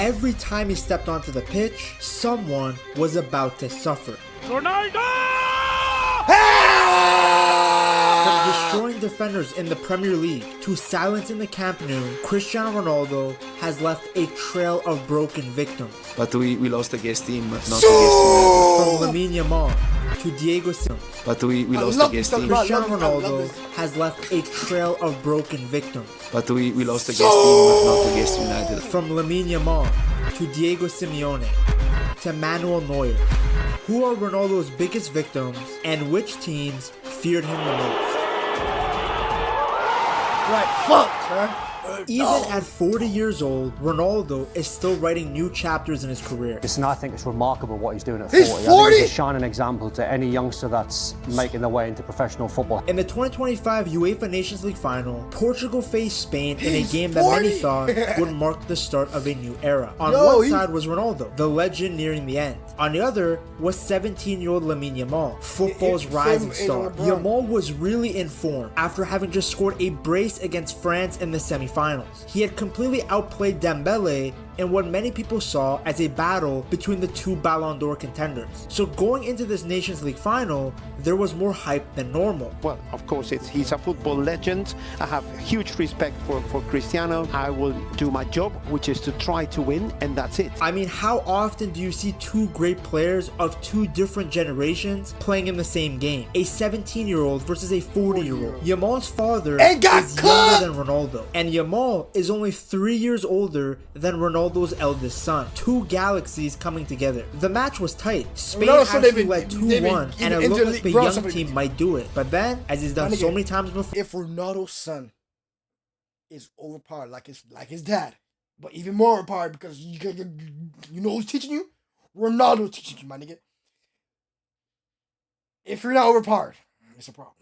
Every time he stepped onto the pitch, someone was about to suffer. RONALDO! From destroying defenders in the Premier League to silencing the Camp Nou, Cristiano Ronaldo has left a trail of broken victims. But we lost against him, not against United. From Lamine Yamal to Diego Sims. But we lost against him. Cristiano Ronaldo has left a trail of broken victims. But we lost against him, not against United. From Lamine Yamal to Diego Simeone to Manuel Neuer. Who are Ronaldo's biggest victims and which teams feared him the most? Like, fuck, man. Even at 40 years old, Ronaldo is still writing new chapters in his career. Listen, I think it's remarkable what he's doing at 40. He's 40? I think it's a shining example to any youngster that's making their way into professional football. In the 2025 UEFA Nations League final, Portugal faced Spain in a game that many thought would mark the start of a new era. On one side was Ronaldo, the legend nearing the end. On the other was 17-year-old Lamine Yamal, football's rising star. Yamal was really in form after having just scored a brace against France in the semifinals. He had completely outplayed Dembele in what many people saw as a battle between the two Ballon d'Or contenders. So going into this Nations League final, there was more hype than normal. Well, of course, he's a football legend. I have huge respect for Cristiano. I will do my job, which is to try to win, and that's it. I mean, how often do you see two great players of two different generations playing in the same game? A 17-year-old versus a 40-year-old. Yamal's father is younger than Ronaldo, and Yamal is only 3 years older than Ronaldo's eldest son. Two galaxies coming together. The match was tight. Spain actually led 2-1, and it looked like the young team might do it. But then, as he's done so many times before, if Ronaldo's son is overpowered like his dad, but even more overpowered because you know who's teaching you? Ronaldo's teaching you, my nigga. If you're not overpowered, it's a problem.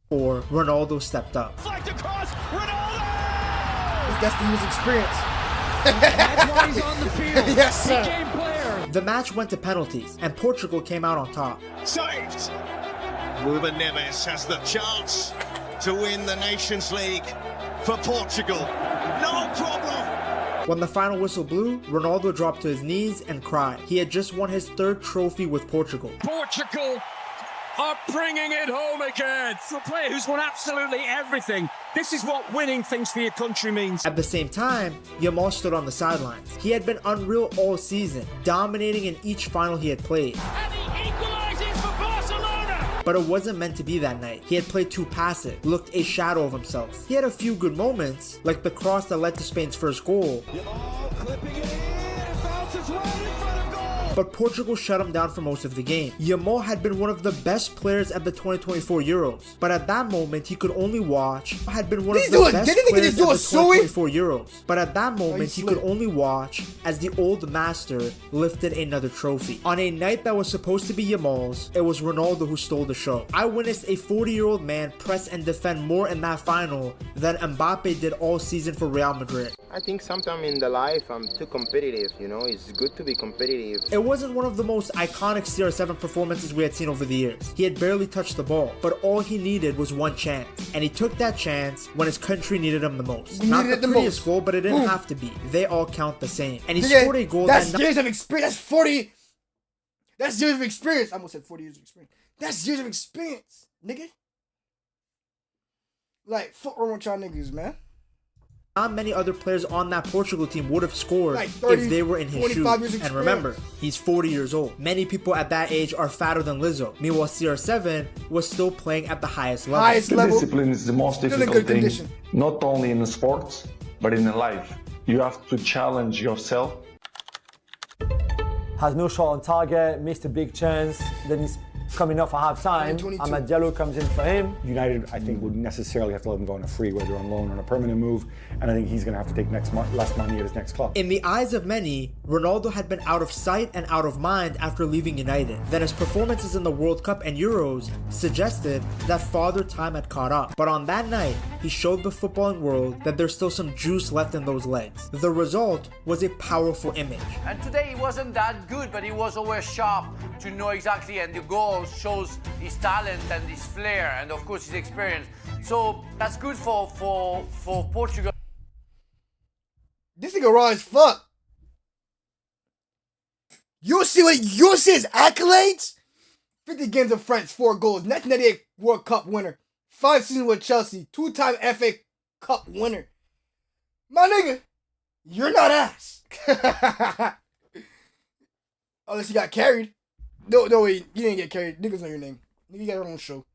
or Ronaldo stepped up. Across, Ronaldo! That's the user experience. That's why he's on the field. Yes, sir. Game player. The match went to penalties, and Portugal came out on top. Saved. Ruben Neves has the chance to win the Nations League for Portugal. No problem. When the final whistle blew, Ronaldo dropped to his knees and cried. He had just won his third trophy with Portugal. Portugal are bringing it home again. For a player who's won absolutely everything, this is what winning things for your country means. At the same time, Yamal stood on the sidelines. He had been unreal all season, dominating in each final he had played. And he equalizes for Barcelona. But it wasn't meant to be that night. He had played too passive, looked a shadow of himself. He had a few good moments, like the cross that led to Spain's first goal. Yamal clipping it in, bounces right in front of goal. But Portugal shut him down for most of the game. Yamal had been one of the best players at the 2024 Euros, but at that moment he could only watch. Had been one of the best players at the 2024 Euros, but at that moment he could only watch as the old master lifted another trophy. On a night that was supposed to be Yamal's, it was Ronaldo who stole the show. I witnessed a 40-year-old man press and defend more in that final than Mbappe did all season for Real Madrid. I think sometimes in the life I'm too competitive, you know, it's good to be competitive. It wasn't one of the most iconic CR7 performances we had seen over the years. He had barely touched the ball, but all he needed was one chance. And he took that chance when his country needed him the most. Not the prettiest goal, but it didn't have to be. They all count the same. And he scored a goal that's years of experience. That's 40. That's years of experience. I almost said 40 years of experience. That's years of experience, nigga. Like, fuck wrong with y'all niggas, man. Not many other players on that Portugal team would have scored like 30, if they were in his shoes. And remember, he's 40 years old. Many people at that age are fatter than Lizzo. Meanwhile, CR7 was still playing at the highest level. Discipline is the most difficult thing, not only in sports, but in life. You have to challenge yourself. Has no shot on target, missed a big chance, then he's coming up for half time. Amad Diallo comes in for him. United, I think, would necessarily have to let him go on a free, whether on loan or on a permanent move. And I think he's going to have to take less money at his next club. In the eyes of many, Ronaldo had been out of sight and out of mind after leaving United. Then his performances in the World Cup and Euros suggested that father time had caught up. But on that night, he showed the footballing world that there's still some juice left in those legs. The result was a powerful image. And today he wasn't that good, but he was always sharp to know exactly, and the goal shows his talent and his flair and of course his experience. So that's good for Portugal. This nigga raw as fuck. You see his accolades? 50 games of France, 4 goals, 1998 World Cup winner, 5 seasons with Chelsea, 2-time FA Cup winner. My nigga, you're not ass. Unless you got carried. No, wait, you didn't get carried. Niggas know your name. Nigga, you got your own show.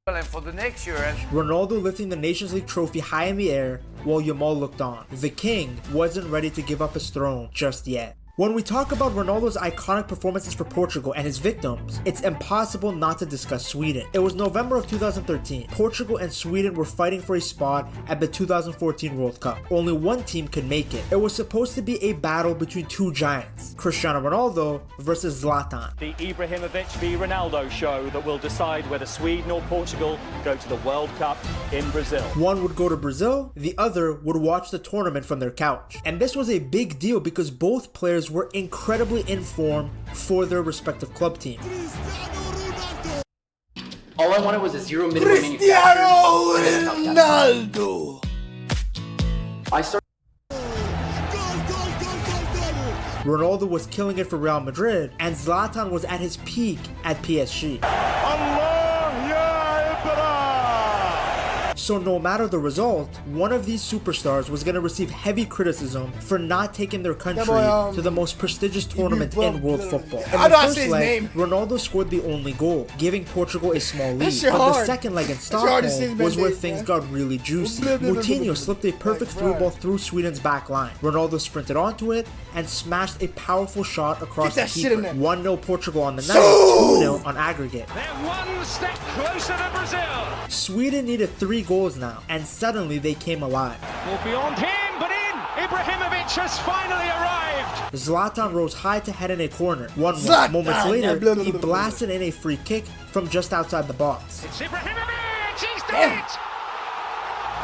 And for the next year, Ronaldo lifting the Nations League trophy high in the air while Yamal looked on. The king wasn't ready to give up his throne just yet. When we talk about Ronaldo's iconic performances for Portugal and his victims, it's impossible not to discuss Sweden. It was November of 2013. Portugal and Sweden were fighting for a spot at the 2014 World Cup. Only one team could make it. It was supposed to be a battle between two giants, Cristiano Ronaldo versus Zlatan. The Ibrahimovic v Ronaldo show that will decide whether Sweden or Portugal go to the World Cup in Brazil. One would go to Brazil, the other would watch the tournament from their couch. And this was a big deal because both players were incredibly in form for their respective club teams. All I wanted was a zero minimum Cristiano Ronaldo. Ronaldo was killing it for Real Madrid, and Zlatan was at his peak at PSG. So no matter the result, one of these superstars was going to receive heavy criticism for not taking their country to the most prestigious tournament in world football. In the first leg, Ronaldo scored the only goal, giving Portugal a small lead. But the second leg in Stockholm was where things got really juicy. Moutinho slipped a perfect through ball through Sweden's back line. Ronaldo sprinted onto it and smashed a powerful shot across the keeper. 1-0 Portugal on the night, 2-0 on aggregate. They're one step closer to Brazil. Sweden needed 3 goals now, and suddenly they came alive. Well, beyond him, but in! Ibrahimovic has finally arrived! Zlatan rose high to head in a corner. 1-1. Moments later, he blasted in a free kick from just outside the box. It's Ibrahimovic! He's done it!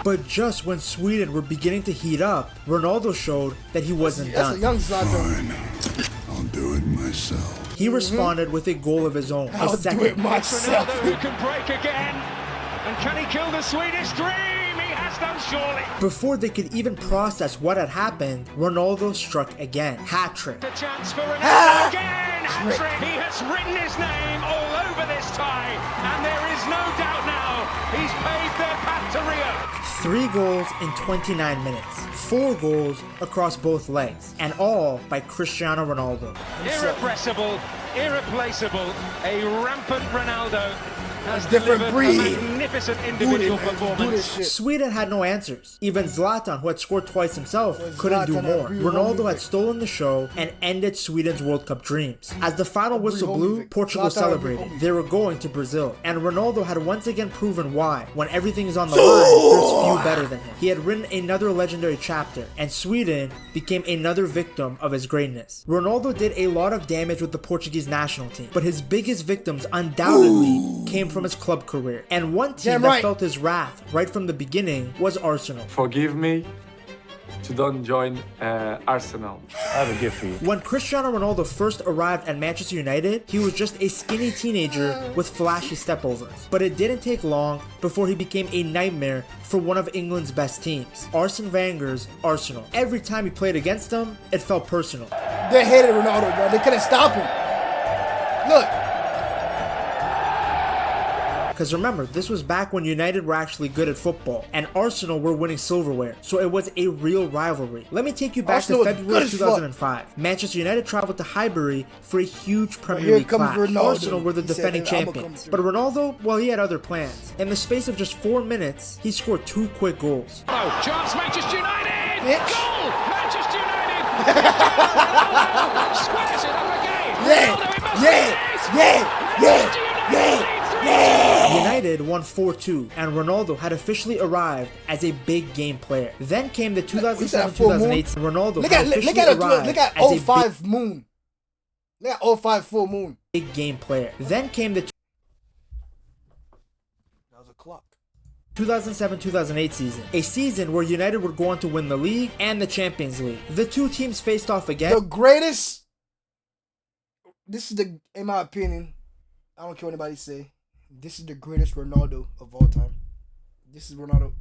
But just when Sweden were beginning to heat up, Ronaldo showed that he wasn't done. That's a young Zlatan. I'll do it myself. He responded with a goal of his own. I'll do it myself. Ronaldo who can break again. And can he kill the Swedish dream? He has done, surely. Before they could even process what had happened, Ronaldo struck again. Hat-trick. The chance for Ronaldo again. Hat-trick. He has written his name all over this tie. And there is no doubt now. He's paved their path to Rio. 3 goals in 29 minutes. 4 goals across both legs. And all by Cristiano Ronaldo. Irrepressible, irreplaceable, a rampant Ronaldo. Has different breed. A magnificent individual performance. Sweden had no answers. Even Zlatan, who had scored twice himself, couldn't do more. Ronaldo had stolen the show and ended Sweden's World Cup dreams. As the final whistle blew, Portugal celebrated. They were going to Brazil. And Ronaldo had once again proven why, when everything is on the line, there's few better than him. He had written another legendary chapter, and Sweden became another victim of his greatness. Ronaldo did a lot of damage with the Portuguese national team, but his biggest victims undoubtedly came from his club career. And one team that felt his wrath right from the beginning was Arsenal. Forgive me to don't join Arsenal. I have a gift for you. When Cristiano Ronaldo first arrived at Manchester United, he was just a skinny teenager with flashy stepovers. But it didn't take long before he became a nightmare for one of England's best teams, Arsene Wenger's Arsenal. Every time he played against them, it felt personal. They hated Ronaldo, bro. They couldn't stop him. Look. Because remember, this was back when United were actually good at football, and Arsenal were winning silverware, so it was a real rivalry. Let me take you back to February 2005. Manchester United traveled to Highbury for a huge Premier League clash. Arsenal were the defending champions. But Ronaldo, well, he had other plans. In the space of just 4 minutes, he scored 2 quick goals. Oh, chance Manchester United! Goal! Manchester United! Squares it up again! United won 4-2, and Ronaldo had officially arrived as a big game player. Then came the 2007-2008 Ronaldo look at 05 moon. Look at 05 full moon. Big game player. Then came the 2007-2008 season, a season where United would go on to win the league and the Champions League. The two teams faced off again. The greatest. This is in my opinion, I don't care what anybody say. This is the greatest Ronaldo of all time. This is Ronaldo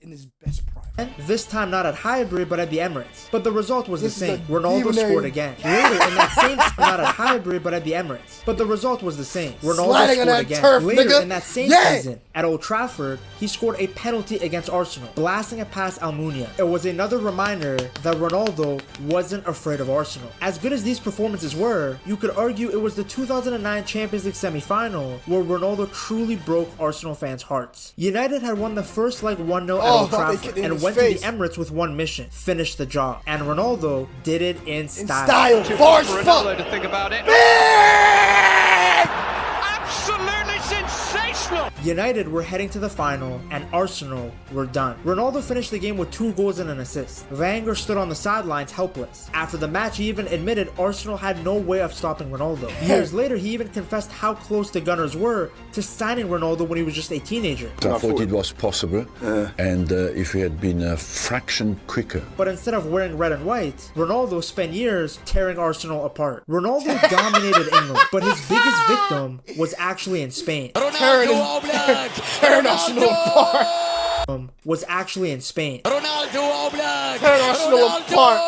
in his best prime. This time not at Highbury, but at the Emirates. But the result was the same. Ronaldo scored again. Later in that same not at Highbury, but at the Emirates. But the result was the same. Ronaldo scored again. Later in that same season, at Old Trafford, he scored a penalty against Arsenal, blasting it past Almunia. It was another reminder that Ronaldo wasn't afraid of Arsenal. As good as these performances were, you could argue it was the 2009 Champions League semi-final where Ronaldo truly broke Arsenal fans' hearts. United had won the first leg 1-0 at Old Trafford and went to the Emirates with one mission: finish the job. And Ronaldo did it in style. Far for Ronaldo to think about it. Absolutely sensational. United were heading to the final, and Arsenal were done. Ronaldo finished the game with 2 goals and an assist. Wenger stood on the sidelines helpless. After the match, he even admitted Arsenal had no way of stopping Ronaldo. Years later, he even confessed how close the Gunners were to signing Ronaldo when he was just a teenager. I thought it was possible, and if he had been a fraction quicker. But instead of wearing red and white, Ronaldo spent years tearing Arsenal apart. Ronaldo dominated England, but his biggest victim was actually in Spain. Tearing Arsenal apart. Was actually in Spain. Ronaldo Oblak. Tearing Arsenal apart.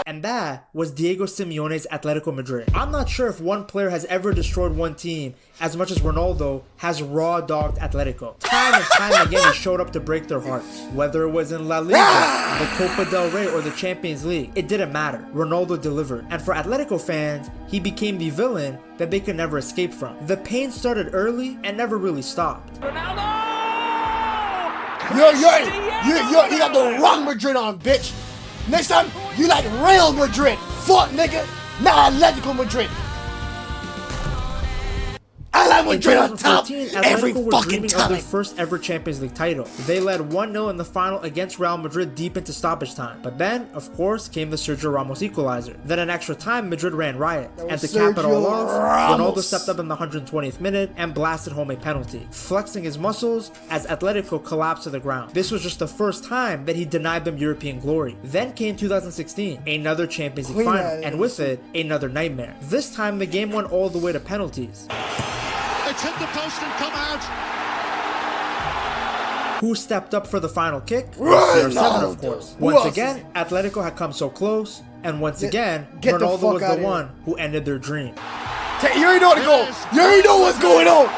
And that was Diego Simeone's Atletico Madrid. I'm not sure if one player has ever destroyed one team as much as Ronaldo has raw-dogged Atletico. Time and time again, he showed up to break their hearts. Whether it was in La Liga, the Copa del Rey, or the Champions League, it didn't matter. Ronaldo delivered. And for Atletico fans, he became the villain that they could never escape from. The pain started early and never really stopped. Ronaldo! You got the wrong Madrid on, bitch. Next time, you like Real Madrid. Fuck, nigga. Not Atletico Madrid. I like Madrid on top every fucking time. Of their first ever Champions League title. They led 1-0 in the final against Real Madrid deep into stoppage time. But then, of course, came the Sergio Ramos equalizer. Then in extra time, Madrid ran riot. And to cap it all off, Ronaldo stepped up in the 120th minute and blasted home a penalty, flexing his muscles as Atletico collapsed to the ground. This was just the first time that he denied them European glory. Then came 2016, another Champions League final, and with it, another nightmare. This time, the game went all the way to penalties. It's hit the post and come out. Who stepped up for the final kick? CR7, of course. Once again, Atletico had come so close, and once again, Ronaldo was the one who ended their dream. You already know the goal. You already know what's going on.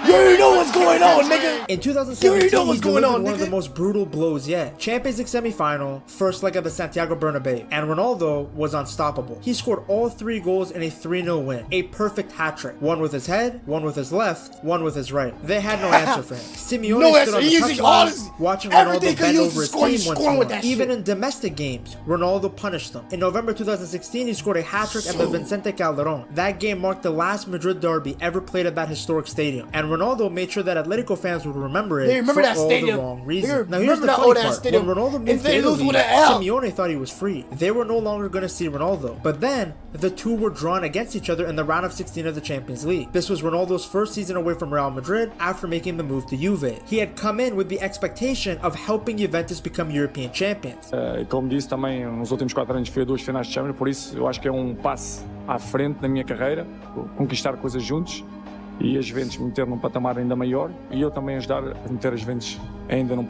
You already know what's going on, nigga. In 2017, he delivered one of the most brutal blows yet. Champions League semi-final, first leg of the Santiago Bernabeu, and Ronaldo was unstoppable. He scored all 3 goals in a 3-0 win, a perfect hat-trick. One with his head, one with his left, one with his right. They had no answer for him. Simeone stood on the touchline, watching Ronaldo bend over his team once more. Even in domestic games, Ronaldo punished them. In November 2016, he scored a hat-trick at the Vicente Calderón. That game marked the last Madrid derby ever played at that historic stadium, and Ronaldo made sure that Atletico fans would remember it for all the wrong reasons. Now here's the funny part: when Ronaldo moved to Italy, Simeone thought he was free. They were no longer going to see Ronaldo. But then the two were drawn against each other in the round of 16 of the Champions League. This was Ronaldo's first season away from Real Madrid after making the move to Juve. He had come in with the expectation of helping Juventus become European champions. Como disse também, nos últimos 4 anos fui a 2 finais de Champions, por isso eu acho que é passo à frente na minha carreira, conquistar coisas juntos e a Juventus me meter num patamar ainda maior e eu também ajudar a meter a Juventus ainda num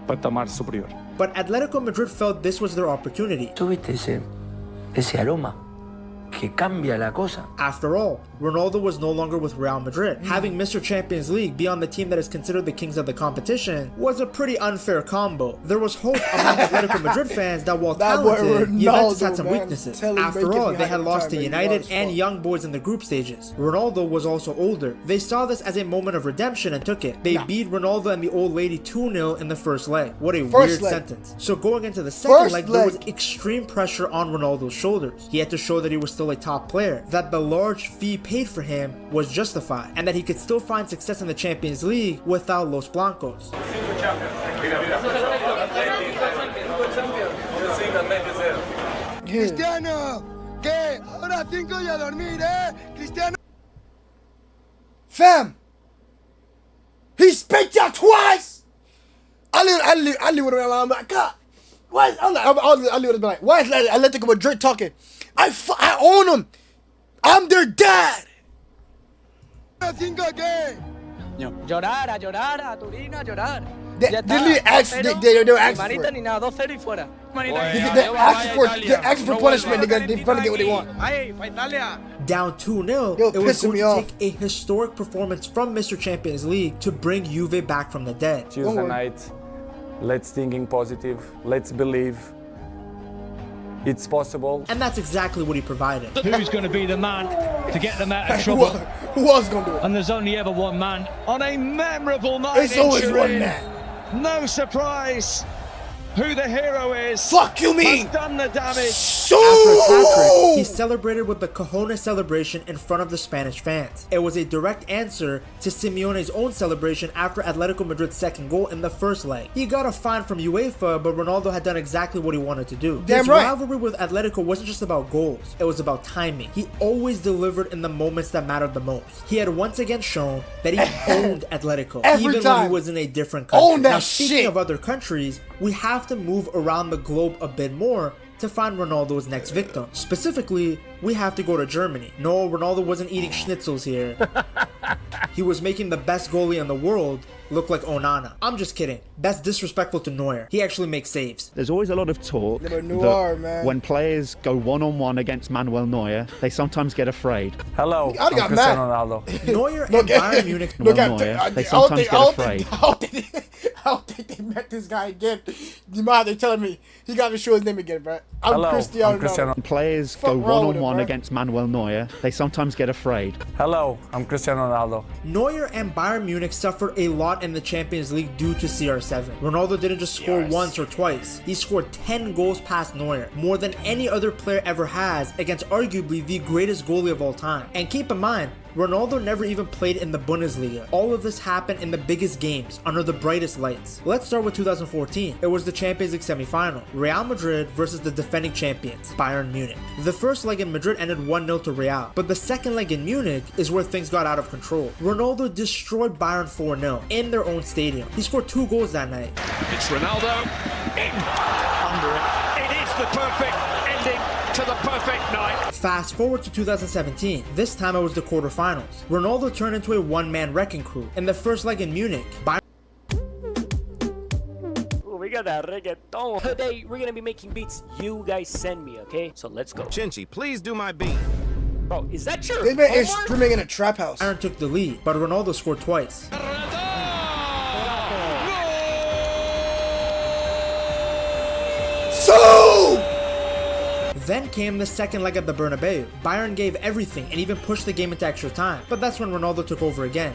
patamar superior. But Atletico Madrid felt this was their opportunity. ¿Tuviste ese aroma que cambia la cosa? After all, Ronaldo was no longer with Real Madrid. Having Mr. Champions League be on the team that is considered the kings of the competition was a pretty unfair combo. There was hope among Atletico Madrid fans that while talented, Juventus had some weaknesses. After all, they had lost to United and Young Boys in the group stages. Ronaldo was also older. They saw this as a moment of redemption and took it. They beat Ronaldo and the old lady 2-0 in the first leg. What a weird sentence. So going into the second leg, there was extreme pressure on Ronaldo's shoulders. He had to show that he was still a top player, that the large fee paid for him was justified, and that he could still find success in the Champions League without Los Blancos. Cristiano, que ahora 5 y a dormir, Cristiano. Fam, he spit out twice. I would have been like, God, why? I would have been like, why is Atletico Madrid talking? I own him. I'm their dad. Llorar, a llorar, a Turín, a llorar. They literally asked, they're asking for it. Ni nada, 2-0 y fuera. They're asking for punishment. They're gonna get what they want. Down 2-0, it was going to take a historic performance from Mr. Champions League to bring Juve back from the dead. Tuesday night, let's thinking positive, let's believe it's possible. And that's exactly what he provided. Who's going to be the man to get them out of trouble? Who was going to do it? And there's only ever one man on a memorable night. It's always one man. No surprise who the hero is. Fuck you mean? Has done the damage. After his hat-trick, he celebrated with the Cojones celebration in front of the Spanish fans. It was a direct answer to Simeone's own celebration after Atletico Madrid's second goal in the first leg. He got a fine from UEFA, but Ronaldo had done exactly what he wanted to do. Damn His right. rivalry with Atletico wasn't just about goals, it was about timing. He always delivered in the moments that mattered the most. He had once again shown that he owned Atletico, even when he was in a different country. Own that now, speaking shit. of other countries, we have to move around the globe a bit more to find Ronaldo's next victim. Specifically, we have to go to Germany. No, Ronaldo wasn't eating schnitzels here. He was making the best goalie in the world look like Onana. I'm just kidding. That's disrespectful to Neuer. He actually makes saves. There's always a lot of talk that when players go one-on-one against Manuel Neuer, they sometimes get afraid. Hello, I got Cristiano mad. Ronaldo. Neuer and Bayern Munich. They sometimes get afraid. I don't think they met this guy again. They're telling me he got to show his name again, bro. I'm Cristiano Ronaldo. When players go one-on-one against Manuel Neuer, they sometimes get afraid. Hello, I'm Cristiano Ronaldo. Neuer and Bayern Munich suffered a lot in the Champions League due to CR7. Ronaldo didn't just score once or twice. He scored 10 goals past Neuer, more than any other player ever has, against arguably the greatest goalie of all time. And keep in mind, Ronaldo never even played in the Bundesliga. All of this happened in the biggest games, under the brightest lights. Let's start with 2014. It was the Champions League semi-final. Real Madrid versus the defending champions, Bayern Munich. The first leg in Madrid ended 1-0 to Real, but the second leg in Munich is where things got out of control. Ronaldo destroyed Bayern 4-0 in their own stadium. He scored 2 goals that night. It's Ronaldo in under it. It is the perfect ending to the perfect night. Fast forward to 2017. This time it was the quarterfinals. Ronaldo turned into a one-man wrecking crew. In the first leg in Munich, We got that reggaeton. Today, we're gonna be making beats you guys send me, okay? So let's go. Chinchi, please do my beat. Bro, is that your This man is streaming in a trap house. Bayern took the lead, but Ronaldo scored twice. So Then came the second leg at the Bernabeu. Bayern gave everything and even pushed the game into extra time. But that's when Ronaldo took over again.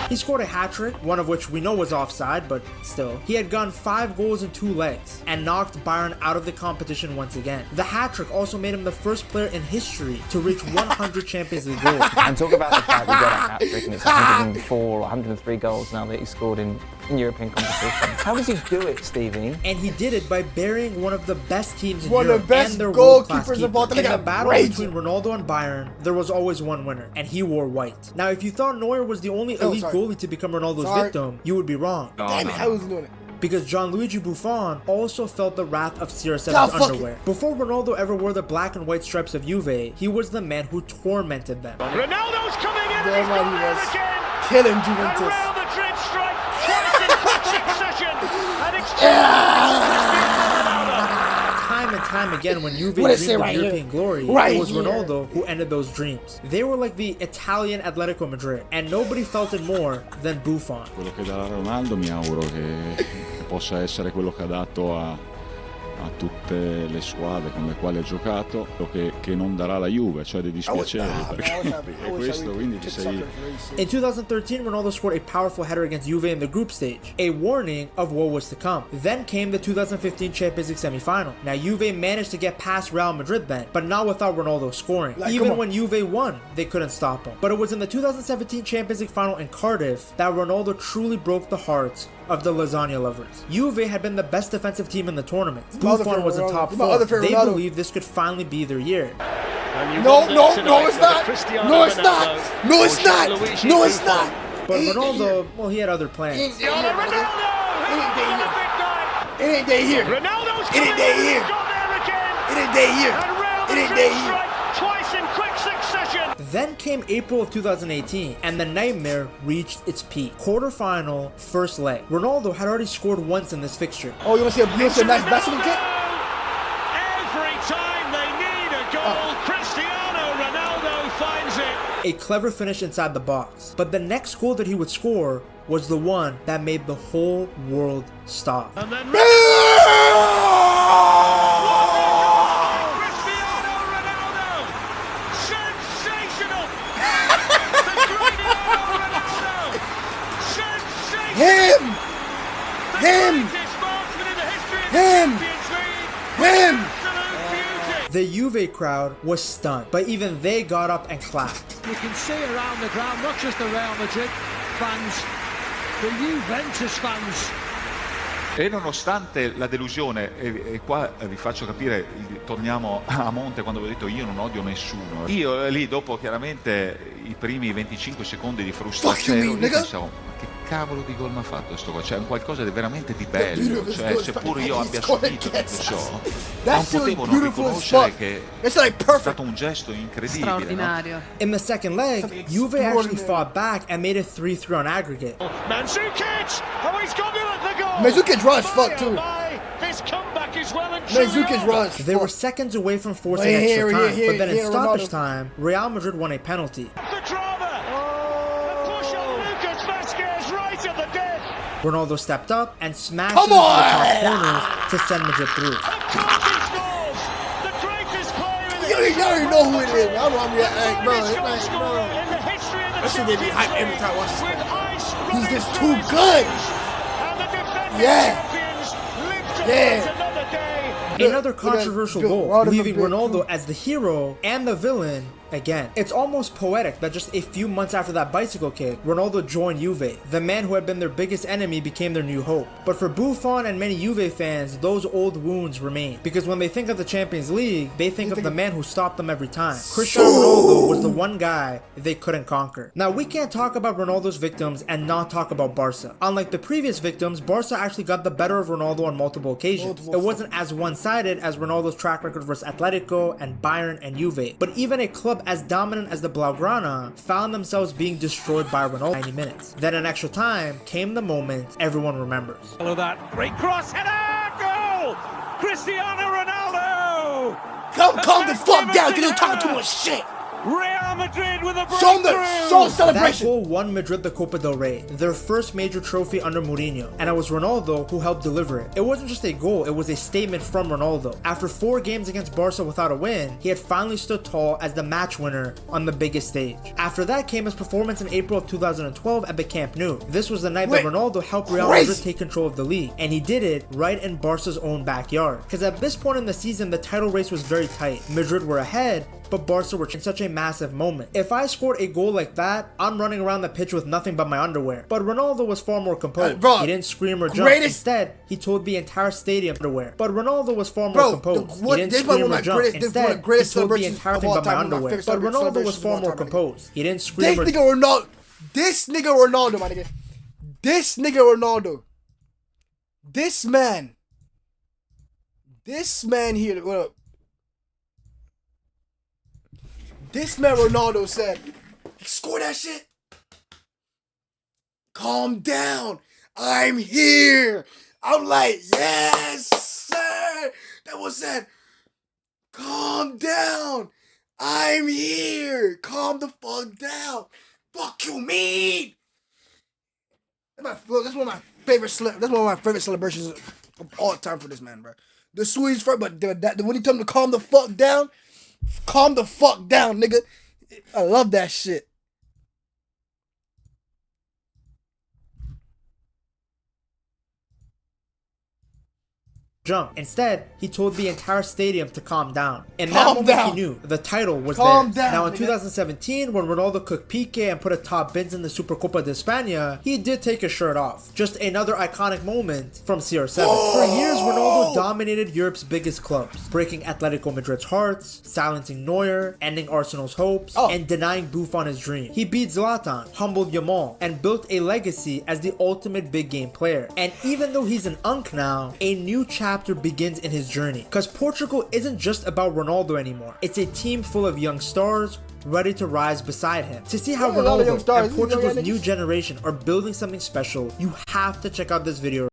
He scored a hat-trick, one of which we know was offside, but still. He had gone 5 goals in 2 legs and knocked Bayern out of the competition once again. The hat-trick also made him the first player in history to reach 100 Champions League goals. And talk about the fact we got a hat-trick and it's 104 or 103 goals now that he scored in European competitions. How does he do it, Stevie? And he did it by burying one of the best teams in One Europe of the best and their world-class goalkeepers of all keeper. time. In the battle between Ronaldo and Bayern, there was always one winner, and he wore white. Now, if you thought Neuer was the only elite goalie to become Ronaldo's victim, you would be wrong. Damn it, how was he doing it? Because Gianluigi Buffon also felt the wrath of CR7's underwear. Before Ronaldo ever wore the black and white stripes of Juve, he was the man who tormented them. Ronaldo's coming in and he's gone there again. Killing Juventus. And Real Madrid strike twice in quick succession. And it's Time and time again, when Juve What is dreamed it of right here? European glory, Right it was here. Ronaldo who ended those dreams. They were like the Italian Atletico Madrid, and nobody felt it more than Buffon. Quello che darà Ronaldo mi auguro che possa essere quello che ha dato a tutte le squadre con le quali ha giocato, che non darà la Juve, cioè dei dispiaceri, perché questo quindi ti sei... In 2013, Ronaldo scored a powerful header against Juve in the group stage, a warning of what was to come. Then came the 2015 Champions League semi-final. Now, Juve managed to get past Real Madrid then, but not without Ronaldo scoring. Even when Juve won, they couldn't stop him. But it was in the 2017 Champions League final in Cardiff that Ronaldo truly broke the hearts of the lasagna lovers. Juve had been the best defensive team in the tournament. Buffon was in top 4. They believed this could finally be their year. No, it's not. No, it's not. No, it's not. No, it's not. But Ronaldo, well, he had other plans. It ain't day here. It ain't day here. ain't day here. It ain't day here. Twice in quick succession. Then came April of 2018, and the nightmare reached its peak. Quarterfinal, first leg. Ronaldo had already scored once in this fixture. Oh, you want to see a nice basketball kick? Every time they need a goal, Cristiano Ronaldo finds it. A clever finish inside the box. But the next goal that he would score was the one that made the whole world stop. And then Him! The Juve crowd was stunned, but even they got up and clapped. You can see around the ground, not just the Real Madrid fans, the Juventus fans. E nonostante la delusione, e qua vi faccio capire, torniamo a monte quando avevo detto io non odio nessuno. Io lì dopo chiaramente i primi 25 secondi di frustrazione io pensavo, ma che cavolo di gol mi ha fatto sto qua? C'è un qualcosa di veramente di bello, cioè seppur io abbia subito tutto ciò, non potevo non riconoscere che è stato un gesto incredibile. Straordinario. No? In the second leg, Juve actually fought back and made it 3-3 on aggregate. Mandzukic! Oh, he's got it at the goal! Mandzukic rush fuck too. This comeback is well and truly Mandzukic rush. They were seconds away from forcing extra time, but then in stoppage time, Real Madrid won a penalty. The drama! The push on Lucas Vazquez right at the death! Ronaldo stepped up and smashed it into the top corner to send Madrid through. Of course he scores! The greatest player in the You already know who it is. I don't know how bro. in the history of the That shit made me hype every time I watch this man. He's just running too through good. And the defending Yeah. champions live to Yeah. fight another day. Another controversial goal, leaving Ronaldo as the hero and the villain again. It's almost poetic that just a few months after that bicycle kick, Ronaldo joined Juve. The man who had been their biggest enemy became their new hope. But for Buffon and many Juve fans, those old wounds remain. Because when they think of the Champions League, they think of the man who stopped them every time. Cristiano Ronaldo was the one guy they couldn't conquer. Now, we can't talk about Ronaldo's victims and not talk about Barca. Unlike the previous victims, Barca actually got the better of Ronaldo on multiple occasions. It wasn't as one-sided as Ronaldo's track record versus Atletico and Bayern and Juve. But even a club as dominant as the Blaugrana found themselves being destroyed by Ronaldo in 90 minutes. Then in extra time came the moment everyone remembers. Follow that great cross header goal! Cristiano Ronaldo! Calm the fuck down, because you're talking too much shit. Real Madrid with a breakthrough! Show celebration! That goal won Madrid the Copa del Rey, their first major trophy under Mourinho, and it was Ronaldo who helped deliver it. It wasn't just a goal, it was a statement from Ronaldo. After 4 games against Barca without a win, he had finally stood tall as the match winner on the biggest stage. After that came his performance in April of 2012 at the Camp Nou. This was the night that Ronaldo helped Real Madrid take control of the league, and he did it right in Barca's own backyard. Because at this point in the season, the title race was very tight. Madrid were ahead, but Barca were in such a massive moment. If I scored a goal like that, I'm running around the pitch with nothing but my underwear. But Ronaldo was far more composed. He didn't scream or jump. Instead, he told the entire stadium underwear. But Ronaldo was far more composed. He didn't scream or jump. Instead, he told the entire thing about my underwear. But Ronaldo was far more composed. He didn't scream or jump. This nigga Ronaldo, my nigga. This nigga Ronaldo. This man here, what up? This man Ronaldo said, score that shit. Calm down. I'm here. I'm like, yes, sir. That was said. Calm down. I'm here. Calm the fuck down. Fuck you mean? That's one of my favorite celebrations of all time for this man, bro. The Swedish first, but when he told him to calm the fuck down. Calm the fuck down, nigga. I love that shit. Jump. Instead, he told the entire stadium to calm down. In that moment, he knew the title was theirs. Now, in 2017, when Ronaldo cooked Piqué and put a top bins in the Supercopa de España, he did take his shirt off. Just another iconic moment from CR7. For years, Ronaldo dominated Europe's biggest clubs, breaking Atletico Madrid's hearts, silencing Neuer, ending Arsenal's hopes, and denying Buffon his dream. He beat Zlatan, humbled Yamal, and built a legacy as the ultimate big game player. And even though he's an unk now, a new chapter chapter begins in his journey, because Portugal isn't just about Ronaldo anymore. It's a team full of young stars ready to rise beside him. To see how Ronaldo and Portugal's new generation are building something special, you have to check out this video.